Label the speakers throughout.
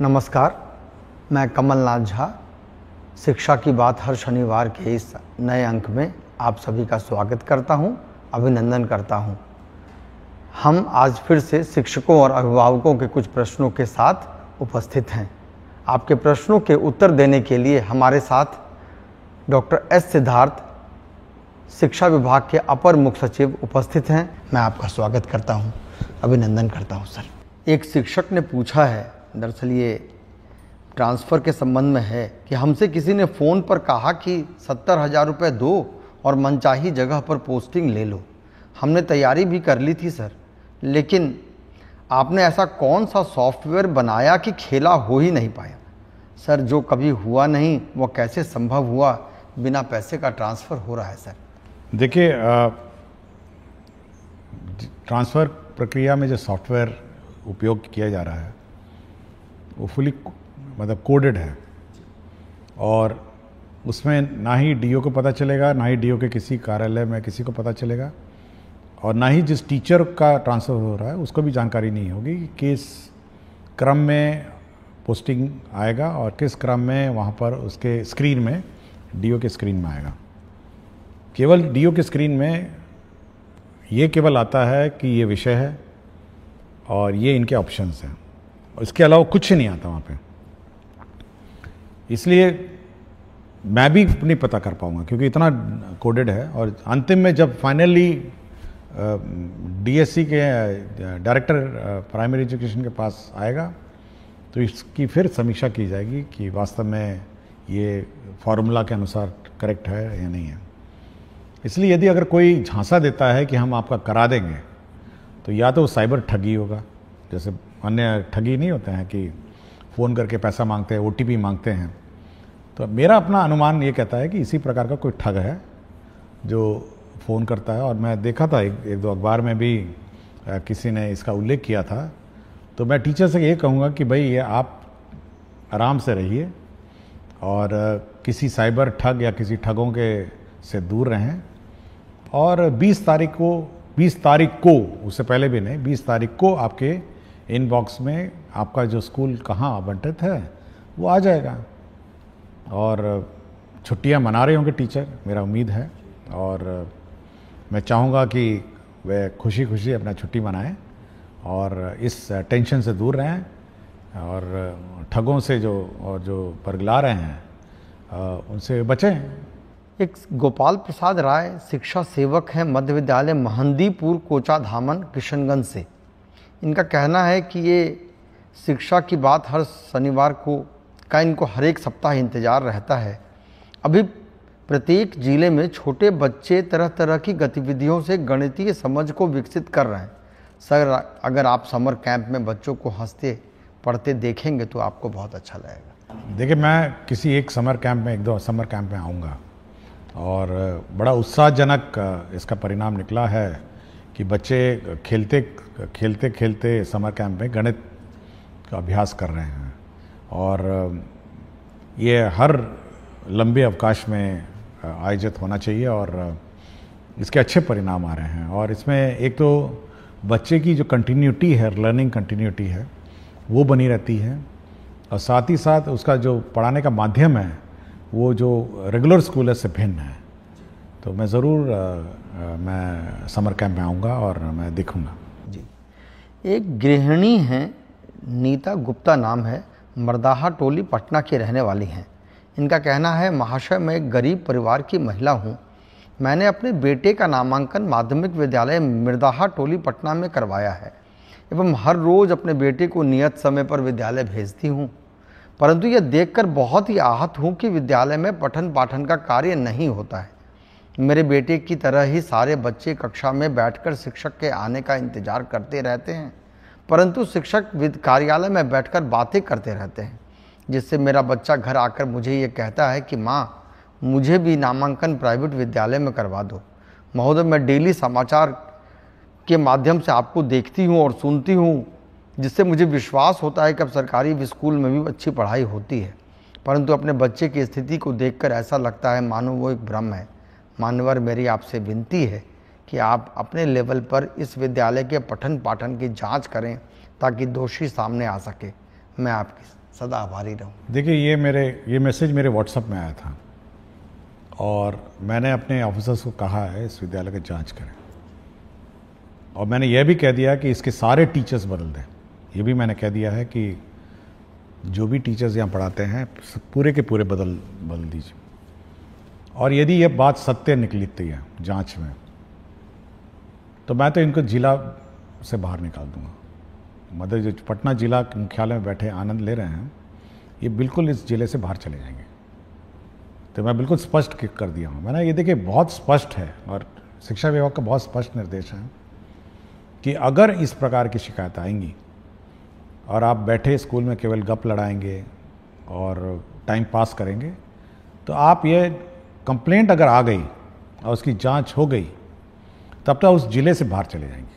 Speaker 1: नमस्कार, मैं कमलनाथ झा। शिक्षा की बात हर शनिवार के इस नए अंक में आप सभी का स्वागत करता हूं, अभिनंदन करता हूं। हम आज फिर से शिक्षकों और अभिभावकों के कुछ प्रश्नों के साथ उपस्थित हैं। आपके प्रश्नों के उत्तर देने के लिए हमारे साथ डॉक्टर एस सिद्धार्थ, शिक्षा विभाग के अपर मुख्य सचिव उपस्थित हैं। मैं आपका स्वागत करता हूं, अभिनंदन करता हूं सर। एक शिक्षक ने पूछा है, दरअसल ये ट्रांसफ़र के संबंध में है, कि हमसे किसी ने फ़ोन पर कहा कि 70,000 रुपये दो और मनचाही जगह पर पोस्टिंग ले लो। हमने तैयारी भी कर ली थी सर, लेकिन आपने ऐसा कौन सा सॉफ्टवेयर बनाया कि खेला हो ही नहीं पाया। सर, जो कभी हुआ नहीं वो कैसे संभव हुआ, बिना पैसे का ट्रांसफ़र हो रहा है सर।
Speaker 2: देखिए, ट्रांसफ़र प्रक्रिया में जो सॉफ्टवेयर उपयोग किया जा रहा है वो फुली मतलब कोडेड है, और उसमें ना ही डीओ को पता चलेगा, ना ही डीओ के किसी कार्यालय में किसी को पता चलेगा, और ना ही जिस टीचर का ट्रांसफ़र हो रहा है उसको भी जानकारी नहीं होगी कि किस क्रम में पोस्टिंग आएगा और किस क्रम में वहाँ पर उसके स्क्रीन में, डीओ के स्क्रीन में आएगा। केवल डीओ के स्क्रीन में ये केवल आता है कि ये विषय है और ये इनके ऑप्शंस हैं, इसके अलावा कुछ नहीं आता वहाँ पे। इसलिए मैं भी नहीं पता कर पाऊँगा क्योंकि इतना कोडेड है। और अंतिम में जब फाइनली डीएससी के डायरेक्टर प्राइमरी एजुकेशन के पास आएगा तो इसकी फिर समीक्षा की जाएगी कि वास्तव में ये फॉर्मूला के अनुसार करेक्ट है या नहीं है। इसलिए यदि अगर कोई झांसा देता है कि हम आपका करा देंगे तो या तो साइबर ठगी होगा, जैसे अन्य ठगी नहीं होते हैं कि फ़ोन करके पैसा मांगते हैं, ओटीपी मांगते हैं। तो मेरा अपना अनुमान ये कहता है कि इसी प्रकार का कोई ठग है जो फ़ोन करता है। और मैं देखा था एक दो अखबार में भी किसी ने इसका उल्लेख किया था। तो मैं टीचर से ये कहूँगा कि भाई ये आप आराम से रहिए और किसी साइबर ठग या किसी ठगों के से दूर रहें। और 20 तारीख को उससे पहले भी नहीं, 20 तारीख को आपके इनबॉक्स में आपका जो स्कूल कहाँ आवंटित है वो आ जाएगा। और छुट्टियां मना रहे होंगे टीचर, मेरा उम्मीद है, और मैं चाहूँगा कि वे खुशी खुशी अपना छुट्टी मनाएं और इस टेंशन से दूर रहें और ठगों से जो परगला रहे हैं उनसे बचें।
Speaker 1: एक गोपाल प्रसाद राय शिक्षा सेवक हैं, मध्य विद्यालय महंदीपुर, कोचा धामन, किशनगंज से। इनका कहना है कि ये शिक्षा की बात हर शनिवार का इनको हर एक सप्ताह इंतज़ार रहता है। अभी प्रत्येक जिले में छोटे बच्चे तरह तरह की गतिविधियों से गणितीय समझ को विकसित कर रहे हैं। सर, अगर आप समर कैंप में बच्चों को हंसते पढ़ते देखेंगे तो आपको बहुत अच्छा लगेगा।
Speaker 2: देखिए, मैं किसी एक समर कैंप में, एक दो समर कैंप में आऊँगा, और बड़ा उत्साहजनक इसका परिणाम निकला है कि बच्चे खेलते खेलते समर कैंप में गणित का अभ्यास कर रहे हैं। और ये हर लंबे अवकाश में आयोजित होना चाहिए और इसके अच्छे परिणाम आ रहे हैं। और इसमें एक तो बच्चे की जो कंटिन्यूटी है, लर्निंग कंटिन्यूटी है, वो बनी रहती है, और साथ ही साथ उसका जो पढ़ाने का माध्यम है वो जो रेगुलर स्कूल है से भिन्न है। तो मैं ज़रूर मैं समर कैंप में आऊँगा और मैं देखूँगा
Speaker 1: जी। एक गृहिणी हैं, नीता गुप्ता नाम है, मर्दाहा टोली, पटना की रहने वाली हैं। इनका कहना है, महाशय, मैं एक गरीब परिवार की महिला हूँ। मैंने अपने बेटे का नामांकन माध्यमिक विद्यालय मर्दाहा टोली, पटना में करवाया है एवं हर रोज़ अपने बेटे को नियत समय पर विद्यालय भेजती हूँ, परंतु यह देखकर बहुत ही आहत हूँ कि विद्यालय में पठन पाठन का कार्य नहीं होता है। मेरे बेटे की तरह ही सारे बच्चे कक्षा में बैठकर शिक्षक के आने का इंतज़ार करते रहते हैं, परंतु शिक्षक कार्यालय में बैठकर बातें करते रहते हैं, जिससे मेरा बच्चा घर आकर मुझे ये कहता है कि माँ, मुझे भी नामांकन प्राइवेट विद्यालय में करवा दो। महोदय, मैं डेली समाचार के माध्यम से आपको देखती हूँ और सुनती हूँ, जिससे मुझे विश्वास होता है कि अब सरकारी स्कूल में भी अच्छी पढ़ाई होती है, परंतु अपने बच्चे की स्थिति को देखकर ऐसा लगता है मानो वो एक भ्रम है। मान्यवर, मेरी आपसे विनती है कि आप अपने लेवल पर इस विद्यालय के पठन पाठन की जांच करें ताकि दोषी सामने आ सके। मैं आपकी सदा आभारी रहूँ।
Speaker 2: देखिए, ये मैसेज मेरे व्हाट्सएप में आया था और मैंने अपने ऑफिसर्स को कहा है इस विद्यालय की जांच करें, और मैंने यह भी कह दिया कि इसके सारे टीचर्स बदल दें। ये भी मैंने कह दिया है कि जो भी टीचर्स यहाँ पढ़ाते हैं पूरे के पूरे बदल दीजिए, और यदि यह बात सत्य निकलती है जांच में तो मैं तो इनको जिला से बाहर निकाल दूंगा। मतलब जो पटना जिला मुख्यालय में बैठे आनंद ले रहे हैं, ये बिल्कुल इस जिले से बाहर चले जाएंगे। तो मैं बिल्कुल स्पष्ट कर दिया हूँ। मैंने ये देखिए बहुत स्पष्ट है, और शिक्षा विभाग का बहुत स्पष्ट निर्देश है कि अगर इस प्रकार की शिकायत आएंगी और आप बैठे स्कूल में केवल गप लड़ाएंगे और टाइम पास करेंगे, तो आप ये कंप्लेंट अगर आ गई और उसकी जांच हो गई तब तक उस जिले से बाहर चले जाएंगे।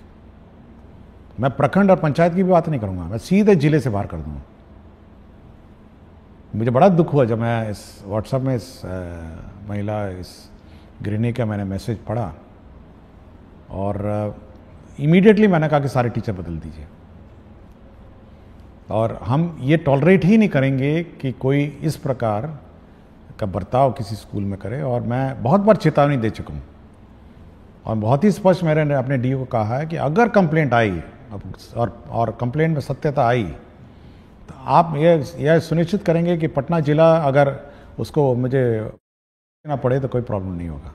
Speaker 2: मैं प्रखंड और पंचायत की भी बात नहीं करूंगा, मैं सीधे जिले से बाहर कर दूंगा। मुझे बड़ा दुख हुआ जब मैं इस व्हाट्सएप में इस महिला इस गृहिणी का मैंने मैसेज पढ़ा, और इमीडिएटली मैंने कहा कि सारे टीचर बदल दीजिए, और हम ये टॉलरेट ही नहीं करेंगे कि कोई इस प्रकार का बर्ताव किसी स्कूल में करे। और मैं बहुत बार चेतावनी दे चुका हूँ, और बहुत ही स्पष्ट मैंने अपने डीओ को कहा है कि अगर कंप्लेंट आई और कंप्लेंट में सत्यता आई तो आप यह सुनिश्चित करेंगे कि पटना जिला अगर उसको मुझे ना पड़े तो कोई प्रॉब्लम नहीं होगा।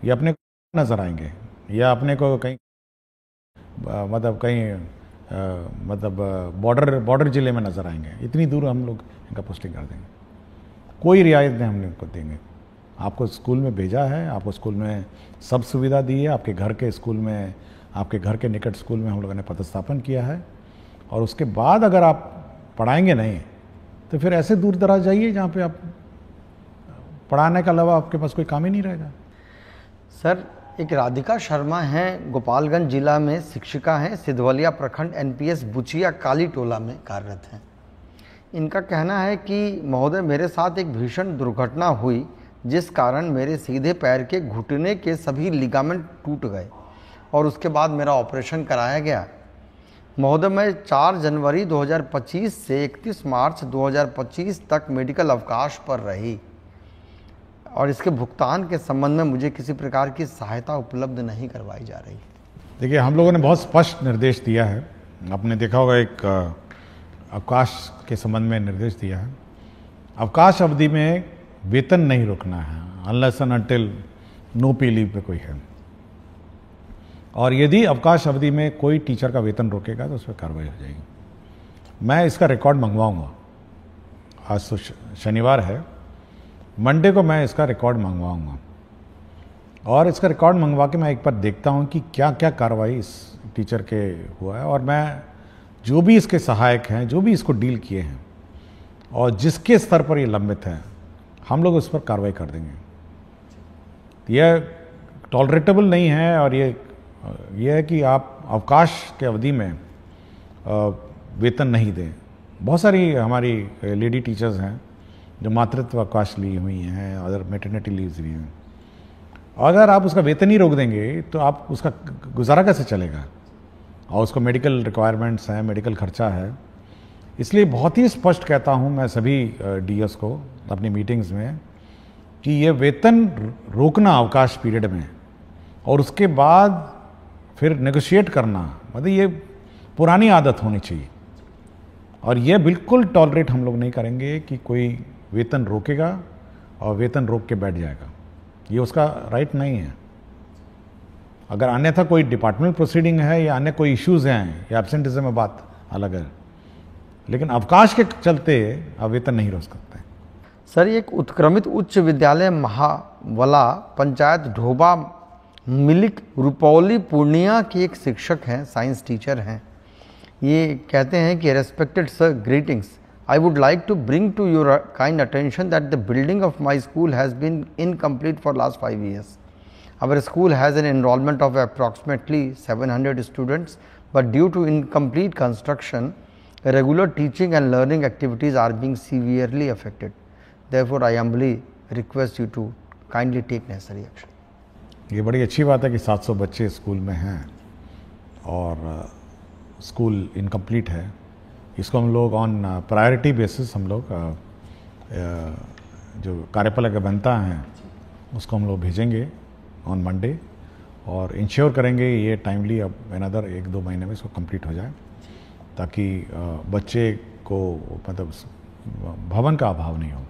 Speaker 2: ये अपने को नज़र आएंगे या अपने को कहीं बॉर्डर जिले में नज़र आएंगे, इतनी दूर हम लोग इनका पोस्टिंग कर देंगे। कोई रियायत नहीं हम इनको देंगे। आपको स्कूल में भेजा है, आपको स्कूल में सब सुविधा दी है, आपके घर के स्कूल में, आपके घर के निकट स्कूल में हम लोगों ने पदस्थापन किया है, और उसके बाद अगर आप पढ़ाएंगे नहीं तो फिर ऐसे दूर दराज जाइए जहाँ पे आप पढ़ाने के अलावा आपके पास कोई काम ही नहीं रहेगा।
Speaker 1: सर, एक राधिका शर्मा हैं, गोपालगंज जिला में शिक्षिका हैं, सिधवलिया प्रखंड एनपीएस बुचिया काली टोला में कार्यरत हैं। इनका कहना है कि महोदय, मेरे साथ एक भीषण दुर्घटना हुई जिस कारण मेरे सीधे पैर के घुटने के सभी लिगामेंट टूट गए और उसके बाद मेरा ऑपरेशन कराया गया। महोदय, मैं 4 जनवरी 2025 से 31 मार्च 2025 तक मेडिकल अवकाश पर रही और इसके भुगतान के संबंध में मुझे किसी प्रकार की सहायता उपलब्ध नहीं करवाई जा रही।
Speaker 2: देखिए, हम लोगों ने बहुत स्पष्ट निर्देश दिया है। आपने देखा होगा एक अवकाश के संबंध में निर्देश दिया है। अवकाश अवधि में वेतन नहीं रोकना है अनलेस एंड अनटिल नो पे लीव पे कोई है, और यदि अवकाश अवधि में कोई टीचर का वेतन रोकेगा तो उस पर कार्रवाई हो जाएगी। मैं इसका रिकॉर्ड मंगवाऊंगा। आज तो शनिवार है, मंडे को मैं इसका रिकॉर्ड मंगवाऊंगा, और इसका रिकॉर्ड मंगवा के मैं एक बार देखता हूं कि क्या क्या कार्रवाई इस टीचर के हुआ है, और मैं जो भी इसके सहायक हैं, जो भी इसको डील किए हैं और जिसके स्तर पर ये लंबित है, हम लोग उस पर कार्रवाई कर देंगे। यह टॉलरेटेबल नहीं है, और ये है कि आप अवकाश के अवधि में वेतन नहीं दें। बहुत सारी हमारी लेडी टीचर्स हैं जो मातृत्व अवकाश ली हुई हैं, अदर मैटरनिटी लीव्स ली हैं। अगर आप उसका वेतन ही रोक देंगे तो आप उसका गुजारा कैसे चलेगा, और उसको मेडिकल रिक्वायरमेंट्स हैं, मेडिकल खर्चा है। इसलिए बहुत ही स्पष्ट कहता हूं मैं सभी डीएस को अपनी मीटिंग्स में कि ये वेतन रोकना अवकाश पीरियड में और उसके बाद फिर नेगोशिएट करना, मतलब ये पुरानी आदत होनी चाहिए, और ये बिल्कुल टॉलरेट हम लोग नहीं करेंगे कि कोई वेतन रोकेगा और वेतन रोक के बैठ जाएगा। ये उसका राइट नहीं है। अगर अन्यथा कोई डिपार्टमेंटल प्रोसीडिंग है या अन्य कोई इश्यूज हैं या एब्सेंटिज्म में बात अलग है, लेकिन अवकाश के चलते आप वेतन नहीं रोक सकते।
Speaker 1: सर, एक उत्क्रमित उच्च विद्यालय महावला पंचायत ढोबा मिलिक रुपौली पूर्णिया के एक शिक्षक हैं, साइंस टीचर हैं। ये कहते हैं कि respected sir, greetings, I would like to bring to your kind attention that the building of my school has been incomplete for last 5 years. Our school has an enrollment of approximately 700 students, but due to incomplete construction, regular teaching and learning activities are being severely affected. Therefore, I humbly request you to kindly take necessary action.
Speaker 2: ये बड़ी अच्छी बात है कि 700 बच्चे school में हैं और स्कूल इनकम्प्लीट है। इसको हम लोग ऑन प्रायोरिटी बेसिस हम लोग जो कार्यपालक अभियंता हैं उसको हम लोग भेजेंगे ऑन मंडे और इंश्योर करेंगे ये टाइमली अब अनदर 1-2 महीने में इसको कंप्लीट हो जाए, ताकि बच्चे को मतलब भवन का अभाव नहीं हो।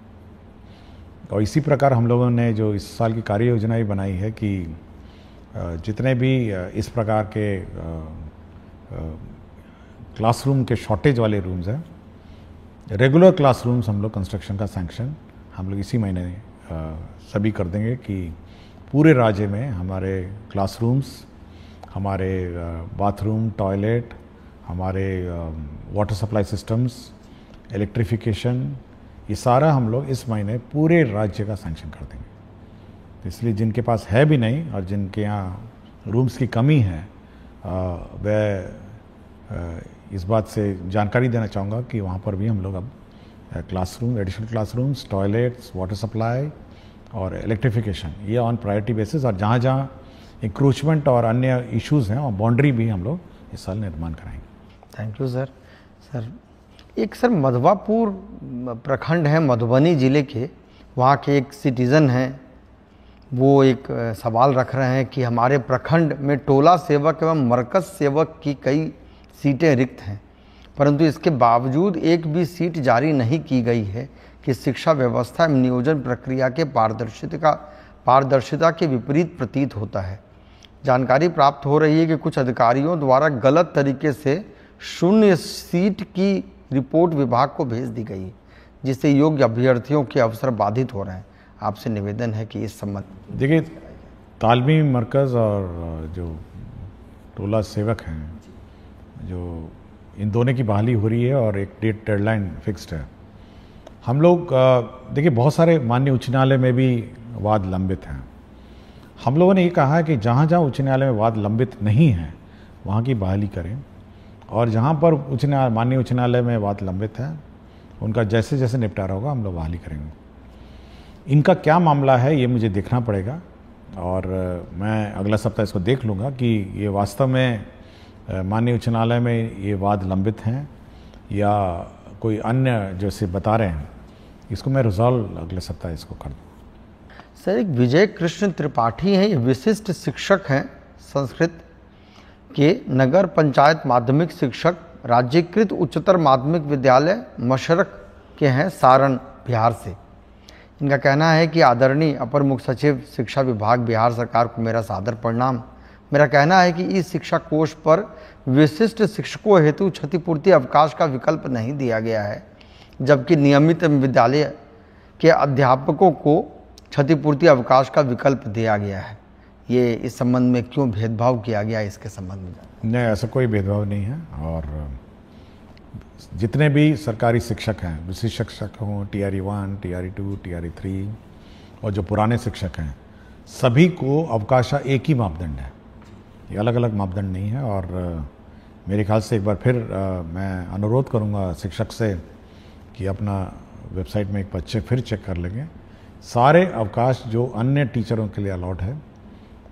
Speaker 2: और इसी प्रकार हम लोगों ने जो इस साल की कार्य योजना भी बनाई है कि जितने भी इस प्रकार के क्लासरूम के शॉर्टेज वाले रूम्स हैं, रेगुलर क्लासरूम्स हम लोग कंस्ट्रक्शन का सैंक्शन हम लोग इसी महीने सभी कर देंगे कि पूरे राज्य में हमारे क्लासरूम्स, हमारे बाथरूम, टॉयलेट, हमारे वाटर सप्लाई सिस्टम्स, इलेक्ट्रिफिकेशन, ये सारा हम लोग इस महीने पूरे राज्य का सैंक्शन कर देंगे। तो इसलिए जिनके पास है भी नहीं और जिनके यहाँ रूम्स की कमी है वह इस बात से जानकारी देना चाहूँगा कि वहाँ पर भी हम लोग अब classroom, additional classrooms, toilets, water supply और इलेक्ट्रिफिकेशन ये ऑन प्रायोरिटी बेसिस, और जहाँ जहाँ इंक्रोचमेंट और अन्य इश्यूज़ हैं और बाउंड्री भी हम लोग इस साल निर्माण कराएंगे।
Speaker 1: Thank you sir. सर एक सर मधवापुर प्रखंड है मधुबनी ज़िले के, वहाँ के एक सिटीज़न हैं, वो एक सवाल रख रहे हैं कि हमारे प्रखंड में टोला सेवक एवं मरकज़ सेवक की कई सीटें रिक्त हैं, परंतु इसके बावजूद एक भी सीट जारी नहीं की गई है कि शिक्षा व्यवस्था एवं नियोजन प्रक्रिया के पारदर्शिता के विपरीत प्रतीत होता है। जानकारी प्राप्त हो रही है कि कुछ अधिकारियों द्वारा गलत तरीके से 0 सीट की रिपोर्ट विभाग को भेज दी गई है, जिससे योग्य अभ्यर्थियों के अवसर बाधित हो रहे हैं। आपसे निवेदन है कि इस संबंध
Speaker 2: देखिए, तालमी मरकज़ और जो टोला सेवक हैं, जो इन दोनों की बहाली हो रही है और एक डेडलाइन फिक्स्ड है। हम लोग देखिए बहुत सारे माननीय उच्च न्यायालय में भी वाद लंबित हैं। हम लोगों ने ये कहा है कि जहाँ जहाँ उच्च न्यायालय में वाद लंबित नहीं है वहाँ की बहाली करें, और जहाँ पर माननीय उच्च न्यायालय में वाद लंबित है उनका जैसे जैसे निपटारा होगा हम लोग बहाली करेंगे। इनका क्या मामला है ये मुझे देखना पड़ेगा, और मैं अगला सप्ताह इसको देख लूँगा कि ये वास्तव में माननीय उच्च न्यायालय में ये वाद लंबित हैं या कोई अन्य जैसे बता रहे हैं। इसको मैं रिजॉल्व अगले सप्ताह इसको कर दूँ।
Speaker 1: सर एक विजय कृष्ण त्रिपाठी हैं, ये विशिष्ट शिक्षक हैं संस्कृत के, नगर पंचायत माध्यमिक शिक्षक, राज्यकृत उच्चतर माध्यमिक विद्यालय मशरक के हैं, सारण बिहार से। इनका कहना है कि आदरणीय अपर मुख्य सचिव शिक्षा विभाग बिहार सरकार को मेरा सादर प्रणाम। मेरा कहना है कि इस शिक्षा कोष पर विशिष्ट शिक्षकों हेतु क्षतिपूर्ति अवकाश का विकल्प नहीं दिया गया है, जबकि नियमित विद्यालय के अध्यापकों को क्षतिपूर्ति अवकाश का विकल्प दिया गया है। ये इस संबंध में क्यों भेदभाव किया गया, इसके संबंध में?
Speaker 2: नहीं, ऐसा कोई भेदभाव नहीं है। और जितने भी सरकारी शिक्षक हैं, विशिष्ट शिक्षक हों, TRE 1, TRE 2, TRE 3 और जो पुराने शिक्षक हैं, सभी को अवकाश एक ही मापदंड है, ये अलग अलग मापदंड नहीं है। और मेरे ख्याल से एक बार फिर मैं अनुरोध करूंगा शिक्षक से कि अपना वेबसाइट में एक बार फिर चेक कर लेंगे। सारे अवकाश जो अन्य टीचरों के लिए अलाउड है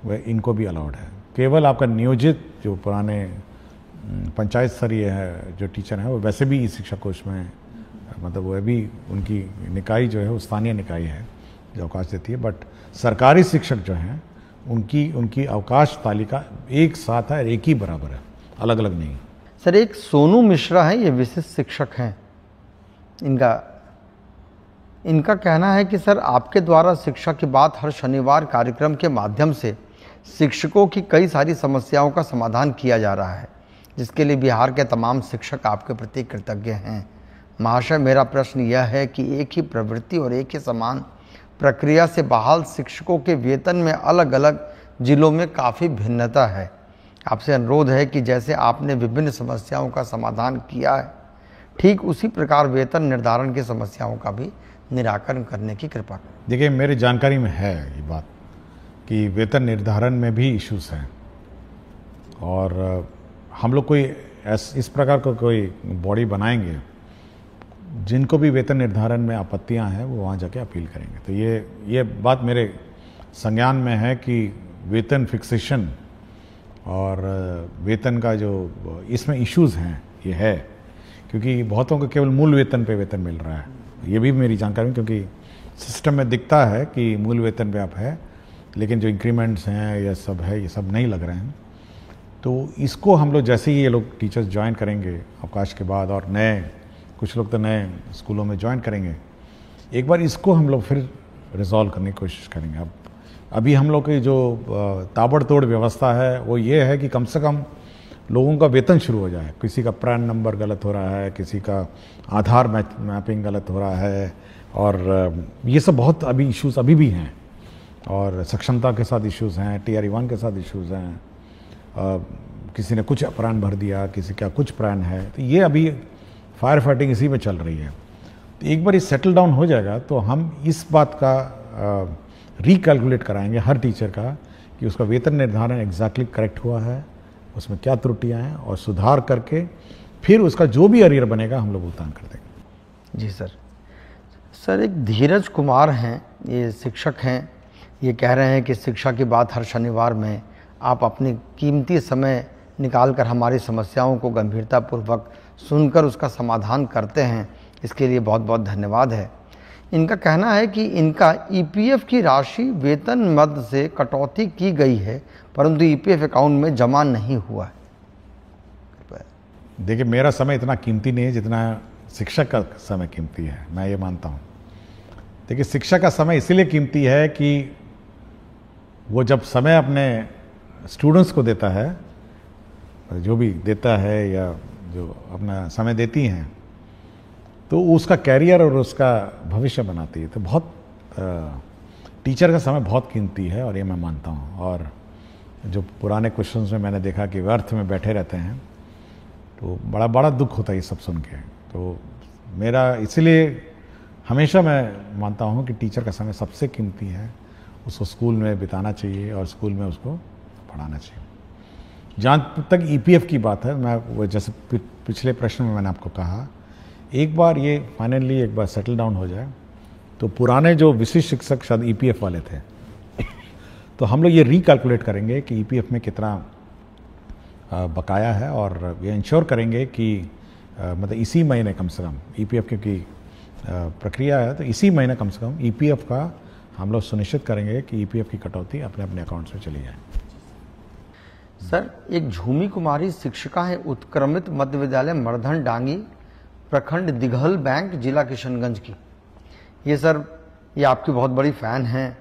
Speaker 2: वह इनको भी अलाउड है। केवल आपका नियोजित जो पुराने पंचायत स्तरीय है जो टीचर हैं वो वैसे भी इस शिक्षा कोष में मतलब वह भी उनकी निकाय जो है वो स्थानीय निकाय है जो अवकाश देती है, बट सरकारी शिक्षक जो हैं उनकी अवकाश तालिका एक साथ है, एक ही बराबर है, अलग अलग नहीं।
Speaker 1: सर एक सोनू मिश्रा है, ये विशिष्ट शिक्षक हैं, इनका कहना है कि सर आपके द्वारा शिक्षा की बात हर शनिवार कार्यक्रम के माध्यम से शिक्षकों की कई सारी समस्याओं का समाधान किया जा रहा है, जिसके लिए बिहार के तमाम शिक्षक आपके प्रति कृतज्ञ हैं। महाशय, मेरा प्रश्न यह है कि एक ही प्रवृत्ति और एक ही समान प्रक्रिया से बहाल शिक्षकों के वेतन में अलग अलग जिलों में काफ़ी भिन्नता है। आपसे अनुरोध है कि जैसे आपने विभिन्न समस्याओं का समाधान किया है, ठीक उसी प्रकार वेतन निर्धारण की समस्याओं का भी निराकरण करने की कृपा करें।
Speaker 2: देखिए, मेरी जानकारी में है ये बात कि वेतन निर्धारण में भी इश्यूज हैं, और हम लोग कोई इस प्रकार का कोई बॉडी बनाएंगे जिनको भी वेतन निर्धारण में आपत्तियां हैं वो वहाँ जाके अपील करेंगे। तो ये बात मेरे संज्ञान में है कि वेतन फिक्सेशन और वेतन का जो इसमें इश्यूज हैं ये है, क्योंकि बहुतों को केवल मूल वेतन पे वेतन मिल रहा है। ये भी मेरी जानकारी, क्योंकि सिस्टम में दिखता है कि मूल वेतन पे आप है, लेकिन जो इंक्रीमेंट्स हैं ये सब है, ये सब नहीं लग रहे हैं। तो इसको हम लोग जैसे ही ये लोग टीचर्स ज्वाइन करेंगे अवकाश के बाद, और नए कुछ लोग तो नए स्कूलों में ज्वाइन करेंगे, एक बार इसको हम लोग फिर रिजॉल्व करने की कोशिश करेंगे। अब अभी हम लोग की जो ताबड़तोड़ व्यवस्था है वो ये है कि कम से कम लोगों का वेतन शुरू हो जाए। किसी का प्रैन नंबर गलत हो रहा है, किसी का आधार मैपिंग गलत हो रहा है, और ये सब बहुत अभी इश्यूज अभी भी हैं, और सक्षमता के साथ इश्यूज हैं, TRE-1 के साथ इश्यूज हैं, किसी ने कुछ प्राण भर दिया, किसी का कुछ प्राण है। तो ये अभी फायर फाइटिंग इसी में चल रही है। तो एक बार ये सेटल डाउन हो जाएगा तो हम इस बात का रिकैलकुलेट कराएंगे हर टीचर का कि उसका वेतन निर्धारण एग्जैक्टली करेक्ट हुआ है, उसमें क्या त्रुटियां हैं, और सुधार करके फिर उसका जो भी अरियर बनेगा हम लोग भुगतान कर देंगे।
Speaker 1: जी सर। सर, एक धीरज कुमार हैं, ये शिक्षक हैं, ये कह रहे हैं कि शिक्षा की बात हर शनिवार में आप अपनी कीमती समय निकालकर हमारी समस्याओं को गंभीरतापूर्वक सुनकर उसका समाधान करते हैं, इसके लिए बहुत बहुत धन्यवाद है। इनका कहना है कि इनका EPF की राशि वेतन मद से कटौती की गई है, परंतु EPF अकाउंट में जमा नहीं हुआ है।
Speaker 2: देखिए, मेरा समय इतना कीमती नहीं है जितना शिक्षक का समय कीमती है, मैं ये मानता हूँ। देखिए, शिक्षक का समय इसीलिए कीमती है कि वो जब समय अपने स्टूडेंट्स को देता है, जो भी देता है या जो अपना समय देती हैं, तो उसका कैरियर और उसका भविष्य बनाती है। तो बहुत टीचर का समय बहुत कीमती है, और ये मैं मानता हूँ। और जो पुराने क्वेश्चंस में मैंने देखा कि व्यर्थ में बैठे रहते हैं, तो बड़ा बड़ा दुख होता है ये सब सुन के। तो मेरा इसलिए हमेशा मैं मानता हूँ कि टीचर का समय सबसे कीमती है, उसको स्कूल में बिताना चाहिए और स्कूल में उसको पढ़ाना चाहिए। जहाँ तक EPF की बात है, मैं वो जैसे पिछले प्रश्न में मैंने आपको कहा, एक बार ये फाइनली एक बार सेटल डाउन हो जाए तो पुराने जो विशिष्ट शिक्षक शायद EPF वाले थे, तो हम लोग ये रिकैलकुलेट करेंगे कि EPF में कितना बकाया है, और ये इंश्योर करेंगे कि मतलब इसी महीने कम से कम EPF की प्रक्रिया है, तो इसी महीने कम से कम EPF का हम लोग सुनिश्चित करेंगे कि EPF की कटौती अपने अपने अकाउंट्स में चली जाए।
Speaker 1: सर, एक झूमी कुमारी शिक्षिका है उत्क्रमित मध्य विद्यालय मर्धन डांगी, प्रखंड दिघल बैंक, जिला किशनगंज की। ये सर, ये आपकी बहुत बड़ी फैन हैं।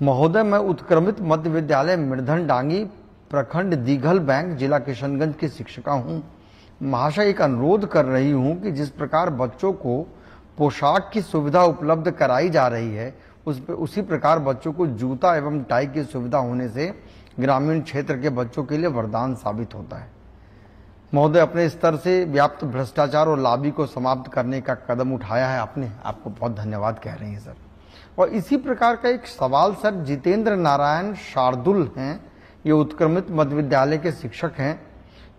Speaker 1: महोदय, मैं उत्क्रमित मध्य विद्यालय मर्धन डांगी, प्रखंड दिघल बैंक, जिला किशनगंज की शिक्षिका हूँ। महाशय, एक अनुरोध कर रही हूँ कि जिस प्रकार बच्चों को पोशाक की सुविधा उपलब्ध कराई जा रही है, उसी प्रकार बच्चों को जूता एवं टाई की सुविधा होने से ग्रामीण क्षेत्र के बच्चों के लिए वरदान साबित होता है। महोदय, अपने स्तर से व्याप्त भ्रष्टाचार और लाभी को समाप्त करने का कदम उठाया है आपने, आपको बहुत धन्यवाद कह रहे हैं सर। और इसी प्रकार का एक सवाल सर, जितेंद्र नारायण शार्दुल हैं, ये उत्क्रमित मध्य विद्यालय के शिक्षक हैं।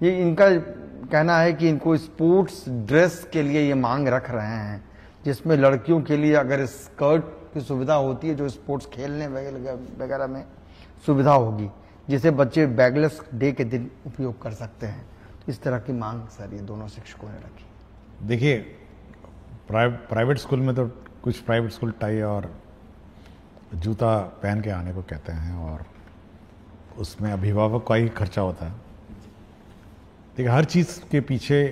Speaker 1: ये इनका कहना है कि इनको स्पोर्ट्स ड्रेस के लिए ये मांग रख रहे हैं, जिसमें लड़कियों के लिए अगर स्कर्ट की सुविधा होती है, जो स्पोर्ट्स खेलने वगैरह में सुविधा होगी, जिसे बच्चे बैगलेस डे के दिन उपयोग कर सकते हैं। इस तरह की मांग सर ये दोनों शिक्षकों ने रखी।
Speaker 2: देखिए, प्राइवेट स्कूल में तो कुछ प्राइवेट स्कूल टाई और जूता पहन के आने को कहते हैं, और उसमें अभिभावक का ही खर्चा होता है। देखिए, हर चीज़ के पीछे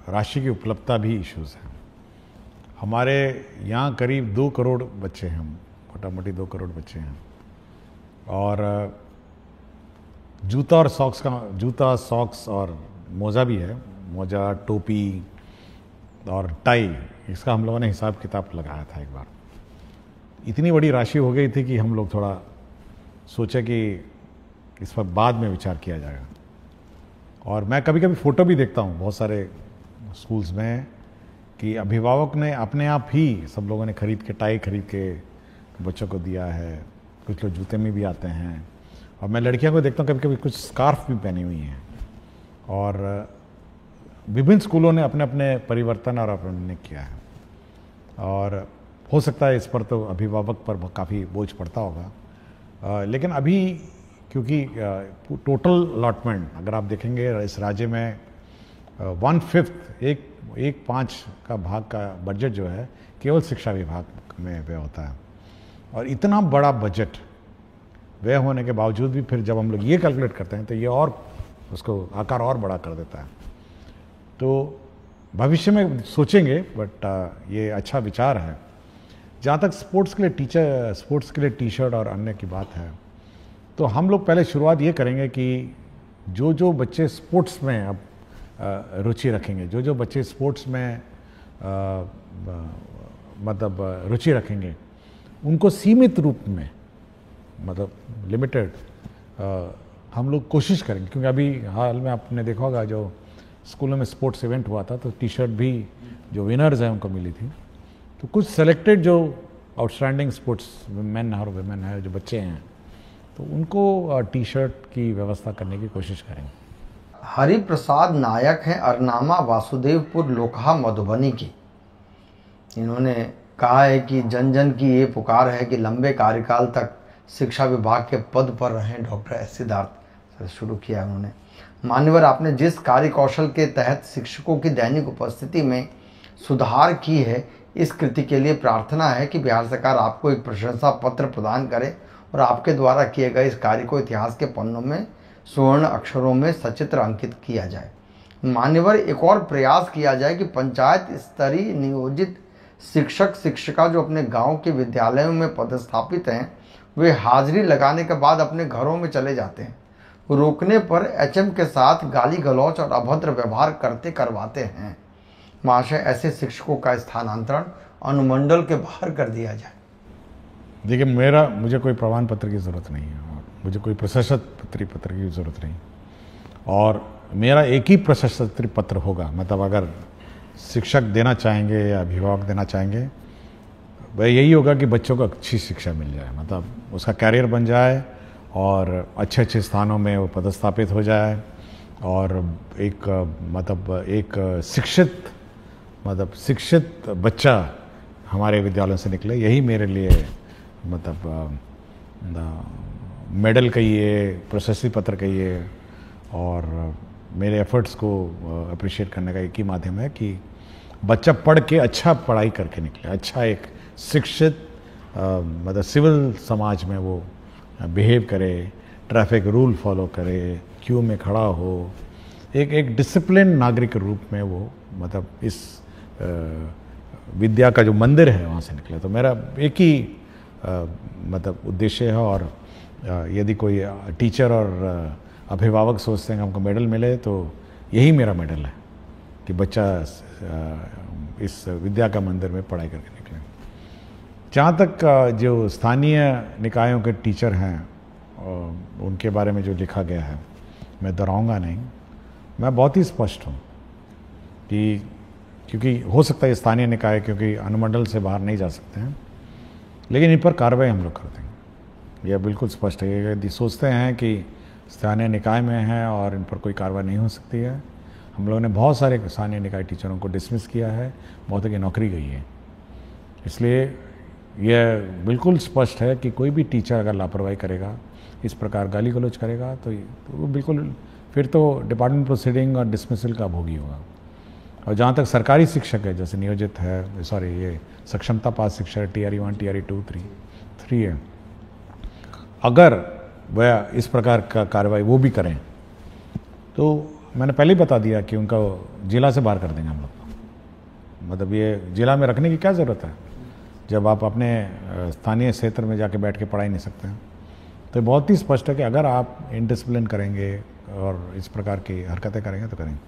Speaker 2: राशि की उपलब्धता भी इश्यूज़ है। हमारे यहाँ करीब 2 करोड़ बच्चे हैं, मोटा मोटी 2 करोड़ बच्चे हैं, और जूता सॉक्स और मोज़ा भी है, मोज़ा, टोपी और टाई, इसका हम लोगों ने हिसाब किताब लगाया था एक बार। इतनी बड़ी राशि हो गई थी कि हम लोग थोड़ा सोचे कि इस पर बाद में विचार किया जाएगा। और मैं कभी कभी फ़ोटो भी देखता हूँ बहुत सारे स्कूल्स में कि अभिभावक ने अपने आप ही, सब लोगों ने खरीद के, टाई खरीद के बच्चों को दिया है, कुछ लोग जूते में भी आते हैं, और मैं लड़कियों को देखता हूँ कभी कभी कुछ स्कार्फ भी पहनी हुई हैं। और विभिन्न स्कूलों ने अपने अपने परिवर्तन और अपने किया है, और हो सकता है इस पर तो अभिभावक पर काफ़ी बोझ पड़ता होगा। लेकिन अभी क्योंकि टोटल अलॉटमेंट अगर आप देखेंगे इस राज्य में 1/5 एक 5 का भाग का बजट जो है केवल शिक्षा विभाग में व्यय होता है। और इतना बड़ा बजट व्यय होने के बावजूद भी फिर जब हम लोग ये कैलकुलेट करते हैं तो ये और उसको आकार और बड़ा कर देता है। तो भविष्य में सोचेंगे, बट ये अच्छा विचार है। जहाँ तक स्पोर्ट्स के लिए टी शर्ट और अन्य की बात है, तो हम लोग पहले शुरुआत ये करेंगे कि जो बच्चे स्पोर्ट्स में अब रुचि रखेंगे, जो बच्चे स्पोर्ट्स में मतलब रुचि रखेंगे, उनको सीमित रूप में मतलब लिमिटेड हम लोग कोशिश करेंगे। क्योंकि अभी हाल में आपने देखा होगा जो स्कूलों में स्पोर्ट्स इवेंट हुआ था तो टी शर्ट भी जो विनर्स हैं उनको मिली थी। तो कुछ सेलेक्टेड जो आउटस्टैंडिंग स्पोर्ट्स मैन और वुमेन है, जो बच्चे हैं, तो उनको टी शर्ट की व्यवस्था करने की कोशिश करेंगे।
Speaker 1: हरिप्रसाद नायक हैं अरनामा वासुदेवपुर लोकहा मधुबनी की। इन्होंने कहा है कि जन जन की ये पुकार है कि लंबे कार्यकाल तक शिक्षा विभाग के पद पर रहें डॉक्टर एस सिद्धार्थ। शुरू किया उन्होंने। मान्यवर, आपने जिस कार्य कौशल के तहत शिक्षकों की दैनिक उपस्थिति में सुधार की है, इस कृति के लिए प्रार्थना है कि बिहार सरकार आपको एक प्रशंसा पत्र प्रदान करे और आपके द्वारा किए गए इस कार्य को इतिहास के पन्नों में स्वर्ण अक्षरों में सचित्र अंकित किया जाए। मान्यवर, एक और प्रयास किया जाए कि पंचायत स्तरीय नियोजित शिक्षक शिक्षिका जो अपने गांव के विद्यालयों में पदस्थापित हैं, वे हाजिरी लगाने के बाद अपने घरों में चले जाते हैं। रोकने पर एचएम के साथ गाली गलौच और अभद्र व्यवहार करवाते हैं। महाशय, ऐसे शिक्षकों का स्थानांतरण अनुमंडल के बाहर कर दिया जाए।
Speaker 2: देखिए, मुझे कोई प्रमाण पत्र की ज़रूरत नहीं है और मुझे कोई प्रशस्ति पत्र की ज़रूरत नहीं। और मेरा एक ही प्रशस्ति पत्र होगा, मतलब अगर शिक्षक देना चाहेंगे या अभिभावक देना चाहेंगे, वह यही होगा कि बच्चों को अच्छी शिक्षा मिल जाए, मतलब उसका कैरियर बन जाए और अच्छे अच्छे स्थानों में वो पदस्थापित हो जाए और एक शिक्षित बच्चा हमारे विद्यालयों से निकले। यही मेरे लिए मेडल कहिए, प्रशस्ति पत्र कहिए, और मेरे एफर्ट्स को अप्रिशिएट करने का एक ही माध्यम है कि बच्चा पढ़ के अच्छा पढ़ाई करके निकले, अच्छा एक शिक्षित सिविल समाज में वो बिहेव करे, ट्रैफिक रूल फॉलो करे, क्यू में खड़ा हो, एक डिसिप्लिन नागरिक के रूप में वो इस विद्या का जो मंदिर है वहाँ से निकले। तो मेरा एक ही उद्देश्य है। और यदि कोई टीचर और अभिभावक सोचते हैं कि हमको मेडल मिले, तो यही मेरा मेडल है कि बच्चा इस विद्या का मंदिर में पढ़ाई करके निकले। जहाँ तक जो स्थानीय निकायों के टीचर हैं उनके बारे में जो लिखा गया है, मैं दोहराऊंगा नहीं। मैं बहुत ही स्पष्ट हूँ कि क्योंकि हो सकता है स्थानीय निकाय क्योंकि अनुमंडल से बाहर नहीं जा सकते हैं, लेकिन इन पर कार्रवाई हम लोग करते हैं। यह बिल्कुल स्पष्ट है। यदि सोचते हैं कि स्थानीय निकाय में हैं और इन पर कोई कार्रवाई नहीं हो सकती है, हम लोगों ने बहुत सारे स्थानीय निकाय टीचरों को डिसमिस किया है, बहुत की नौकरी गई है। इसलिए यह बिल्कुल स्पष्ट है कि कोई भी टीचर अगर लापरवाही करेगा, इस प्रकार गाली गलौज करेगा, तो वो बिल्कुल फिर तो डिपार्टमेंट प्रोसीडिंग और डिसमिसल का भोगी होगा। और जहाँ तक सरकारी शिक्षक है, जैसे नियोजित है, ये सक्षमता पास शिक्षक TRE 1, TRE 2, 3 है, अगर वह इस प्रकार का कार्रवाई वो भी करें, तो मैंने पहले ही बता दिया कि उनका जिला से बाहर कर देंगे हम लोग। ये जिला में रखने की क्या ज़रूरत है जब आप अपने स्थानीय क्षेत्र में जाके बैठ के पढ़ा ही नहीं सकते हैं। तो बहुत ही स्पष्ट है कि अगर आप इनडिसिप्लिन करेंगे और इस प्रकार की हरकतें करेंगे तो करेंगे।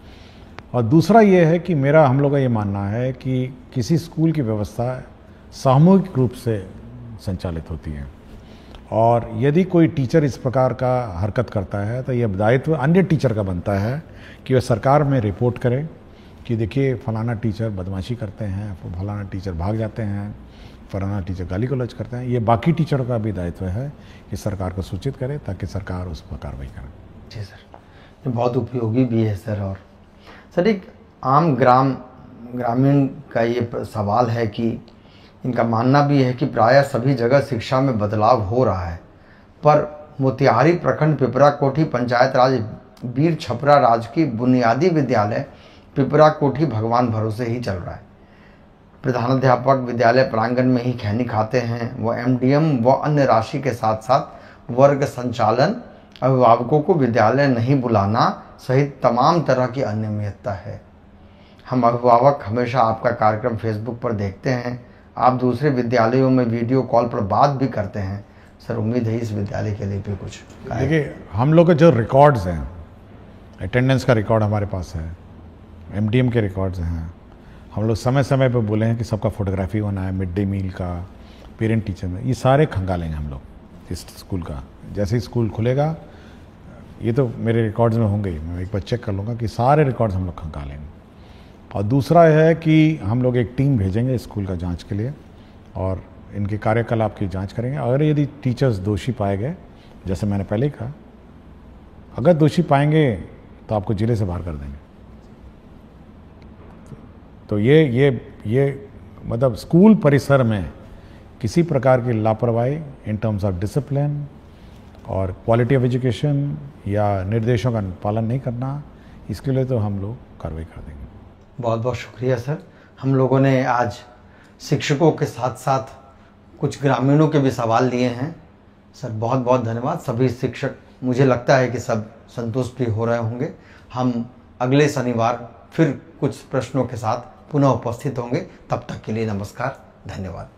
Speaker 2: और दूसरा ये है कि हम लोग का ये मानना है कि किसी स्कूल की व्यवस्था सामूहिक रूप से संचालित होती है, और यदि कोई टीचर इस प्रकार का हरकत करता है तो यह दायित्व अन्य टीचर का बनता है कि वह सरकार में रिपोर्ट करे कि देखिए फलाना टीचर बदमाशी करते हैं, फलाना टीचर भाग जाते हैं, फलाना टीचर गाली गलौज करते हैं। ये बाकी टीचरों का भी दायित्व है कि सरकार को सूचित करे ताकि सरकार उस पर कार्रवाई करे।
Speaker 1: जी सर, ये बहुत उपयोगी भी है सर। और सर, एक आम ग्रामीण का ये सवाल है कि इनका मानना भी है कि प्रायः सभी जगह शिक्षा में बदलाव हो रहा है, पर मोतिहारी प्रखंड पिपरा कोठी पंचायत राज वीर छपरा राजकीय बुनियादी विद्यालय पिपरा कोठी भगवान भरोसे ही चल रहा है। प्रधानाध्यापक विद्यालय प्रांगण में ही खैनी खाते हैं। वह एमडीएम व अन्य राशि के साथ साथ वर्ग संचालन, अभिभावकों को विद्यालय नहीं बुलाना सहित तमाम तरह की अनियमितता है। हम अभिभावक हमेशा आपका कार्यक्रम फेसबुक पर देखते हैं। आप दूसरे विद्यालयों में वीडियो कॉल पर बात भी करते हैं। सर, उम्मीद है इस विद्यालय के लिए भी कुछ।
Speaker 2: देखिए, हम लोग के जो रिकॉर्ड्स हैं, अटेंडेंस का रिकॉर्ड हमारे पास है, एमडीएम के रिकॉर्ड्स हैं। हम लोग समय समय पर बोले हैं कि सबका फोटोग्राफी होना है, मिड डे मील का, पेरेंट टीचर में, ये सारे खंगालेंगे हम लोग इस स्कूल का। जैसे ही स्कूल खुलेगा, ये तो मेरे रिकॉर्ड्स में होंगे ही, मैं एक बार चेक कर लूँगा कि सारे रिकॉर्ड्स हम लोग खंगालेंगे। और दूसरा है कि हम लोग एक टीम भेजेंगे स्कूल का जांच के लिए और इनके कार्यकलाप की जांच करेंगे। अगर यदि टीचर्स दोषी पाए गए, जैसे मैंने पहले कहा, अगर दोषी पाएंगे तो आपको जिले से बाहर कर देंगे। तो ये मतलब स्कूल परिसर में किसी प्रकार की लापरवाही इन टर्म्स ऑफ डिसिप्लिन और क्वालिटी ऑफ एजुकेशन या निर्देशों का पालन नहीं करना, इसके लिए तो हम लोग कार्रवाई कर देंगे।
Speaker 1: बहुत बहुत शुक्रिया सर। हम लोगों ने आज शिक्षकों के साथ साथ कुछ ग्रामीणों के भी सवाल लिए हैं। सर, बहुत बहुत धन्यवाद। सभी शिक्षक, मुझे लगता है कि सब संतुष्ट भी हो रहे होंगे। हम अगले शनिवार फिर कुछ प्रश्नों के साथ पुनः उपस्थित होंगे। तब तक के लिए नमस्कार, धन्यवाद।